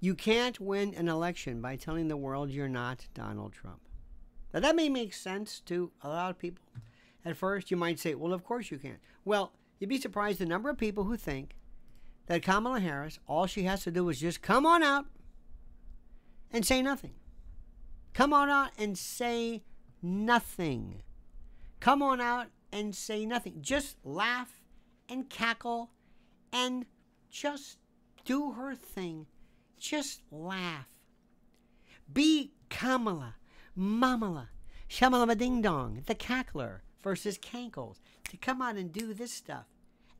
You can't win an election by telling the world you're not Donald Trump. Now, that may make sense to a lot of people. At first, you might say, well, of course you can't. Well, you'd be surprised the number of people who think that Kamala Harris, all she has to do is just come on out and say nothing. Come on out and say nothing. Come on out and say nothing. Just laugh and cackle and just do her thing. Just laugh. Be Kamala, Mamala, Shamala Ding Dong, the Cackler versus Cankles. To come out and do this stuff.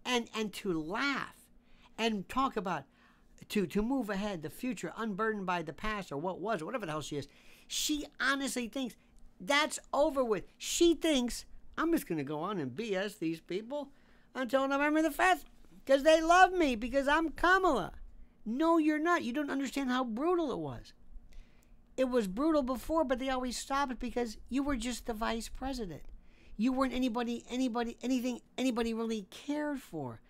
And to laugh and talk about, to move ahead, the future, unburdened by the past or what was, or whatever the hell she is. She honestly thinks that's over with. She thinks, I'm just going to go on and BS these people until November the 5th because they love me because I'm Kamala. No, you're not. You don't understand how brutal it was. It was brutal before, but they always stopped because you were just the vice president. You weren't anything anybody really cared for.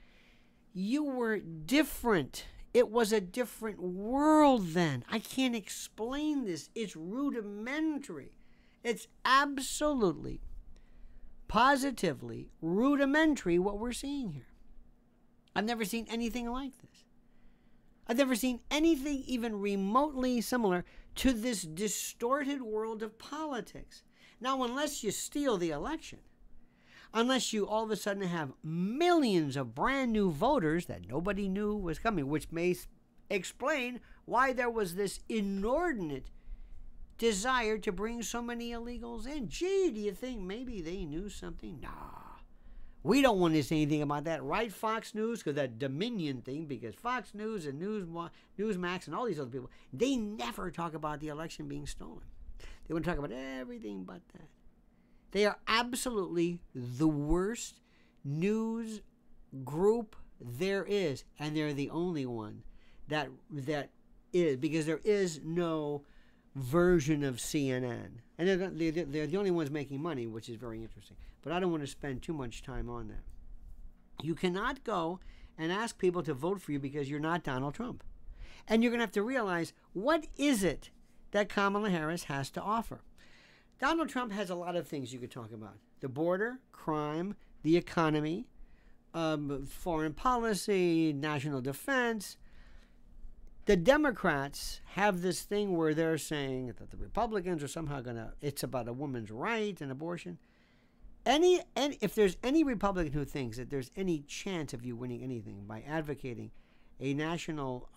You were different. It was a different world then. I can't explain this. It's rudimentary. It's absolutely, positively rudimentary what we're seeing here. I've never seen anything like this. I've never seen anything even remotely similar to this distorted world of politics. Now, unless you steal the election, unless you all of a sudden have millions of brand new voters that nobody knew was coming, which may explain why there was this inordinate desire to bring so many illegals in. Gee, do you think maybe they knew something? Nah. We don't want to say anything about that, right, Fox News? Because that Dominion thing, because Fox News and Newsmax and all these other people, they never talk about the election being stolen. They want to talk about everything but that. They are absolutely the worst news group there is, and they're the only one that is, because there is no version of CNN. And they're the only ones making money, which is very interesting. But I don't want to spend too much time on that. You cannot go and ask people to vote for you because you're not Donald Trump. And you're going to have to realize, what is it that Kamala Harris has to offer? Donald Trump has a lot of things you could talk about. The border, crime, the economy, foreign policy, national defense. The Democrats have this thing where they're saying that the Republicans are somehow going to, it's about a woman's right and abortion. If there's any Republican who thinks that there's any chance of you winning anything by advocating a national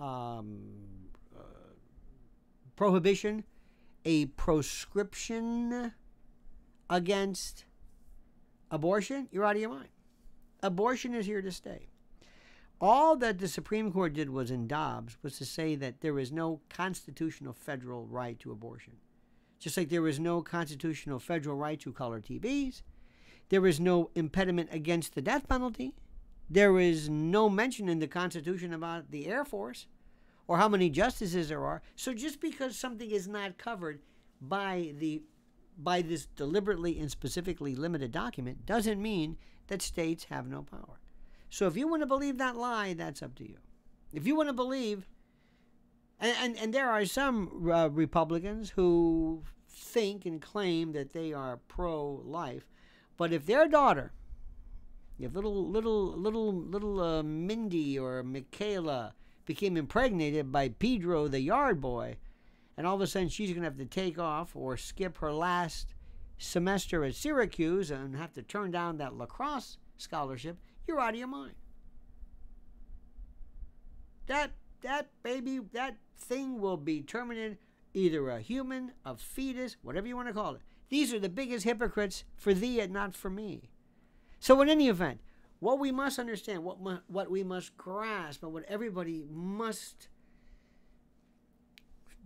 prohibition, a proscription against abortion, you're out of your mind. Abortion is here to stay. All that the Supreme Court did was in Dobbs was to say that there is no constitutional federal right to abortion. Just like there is no constitutional federal right to color TVs. There is no impediment against the death penalty. There is no mention in the Constitution about the Air Force or how many justices there are. So just because something is not covered by this deliberately and specifically limited document doesn't mean that states have no power. So if you want to believe that lie, that's up to you. If you want to believe, and there are some Republicans who think and claim that they are pro-life, but if their daughter, if little Mindy or Michaela became impregnated by Pedro the yard boy, and all of a sudden she's going to have to take off or skip her last semester at Syracuse and have to turn down that lacrosse scholarship, you're out of your mind. That baby, that thing will be terminated, either a human, a fetus, whatever you want to call it. These are the biggest hypocrites for thee and not for me. So in any event, what we must understand, what we must grasp, and what everybody must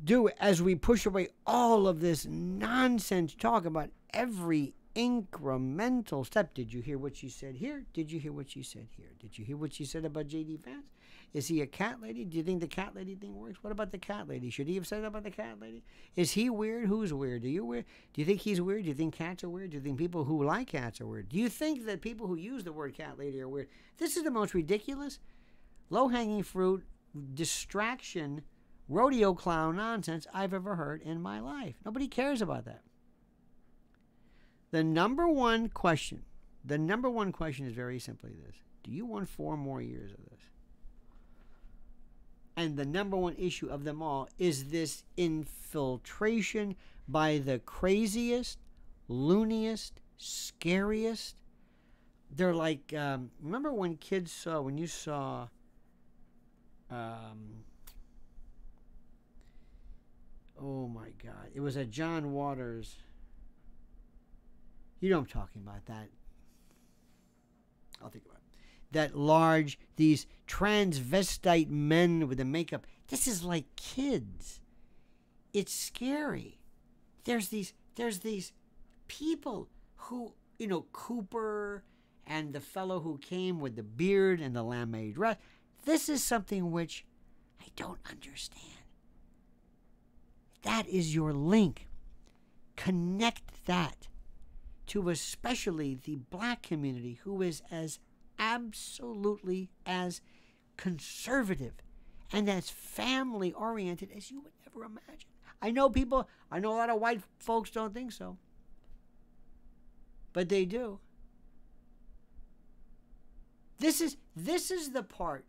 do as we push away all of this nonsense talk about every incremental step. Did you hear what she said here? Did you hear what she said here? Did you hear what she said about J.D. Vance? Is he a cat lady? Do you think the cat lady thing works? What about the cat lady? Should he have said that about the cat lady? Is he weird? Who's weird? Are you weird? Do you think he's weird? Do you think cats are weird? Do you think people who like cats are weird? Do you think that people who use the word cat lady are weird? This is the most ridiculous, low-hanging fruit, distraction rodeo clown nonsense I've ever heard in my life. Nobody cares about that. The number one question is very simply this. Do you want 4 more years of this? And the number one issue of them all is this infiltration by the craziest, looniest, scariest. They're like, remember when kids saw, when you saw, oh my God, it was a John Waters. You know what I'm talking about, that. I'll think about it. That large, these transvestite men with the makeup. This is like kids. It's scary. There's these people who, you know, Cooper and the fellow who came with the beard and the lamé dress. This is something which I don't understand. That is your link. Connect that to especially the black community, who is as absolutely as conservative and as family oriented as you would ever imagine. I know a lot of white folks don't think so, but they do. This is the part.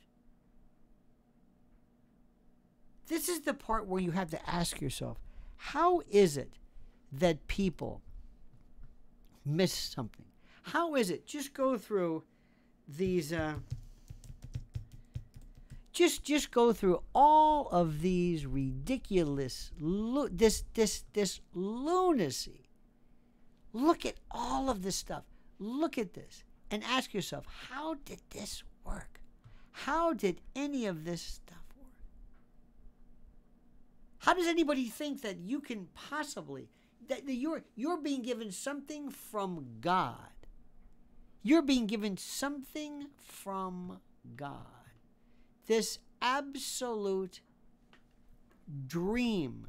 This is the part where you have to ask yourself, how is it that people miss something? How is it? Just go through these, just go through all of these ridiculous, this lunacy. Look at all of this stuff. Look at this and ask yourself, how did this work? How did any of this stuff work? How does anybody think that you can possibly, that you're being given something from God? You're being given something from God. This absolute dream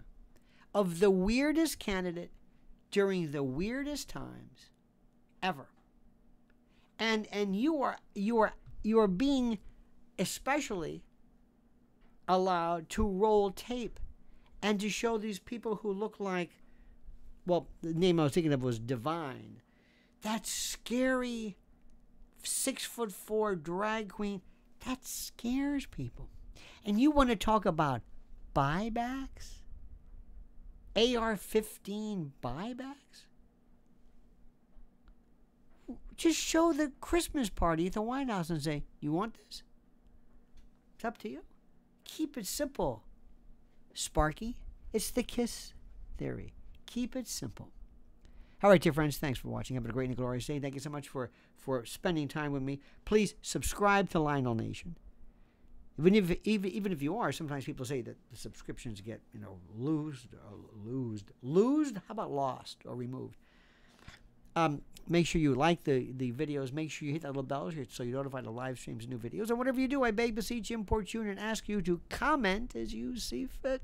of the weirdest candidate during the weirdest times ever. And you are being especially allowed to roll tape and to show these people who look like, well, the name I was thinking of was Divine. That scary 6'4" drag queen, that scares people. And you want to talk about buybacks? AR-15 buybacks? Just show the Christmas party at the White House and say, you want this? It's up to you. Keep it simple, Sparky. It's the KISS theory. Keep it simple. All right, dear friends, thanks for watching. Have a great and glorious day. Thank you so much for spending time with me. Please subscribe to Lionel Nation. Even if you are, sometimes people say that the subscriptions get, loosed. How about lost or removed? Make sure you like the videos. Make sure you hit that little bell so you're notified of live streams and new videos. And whatever you do, I beg, beseech, importune, and ask you to comment as you see fit.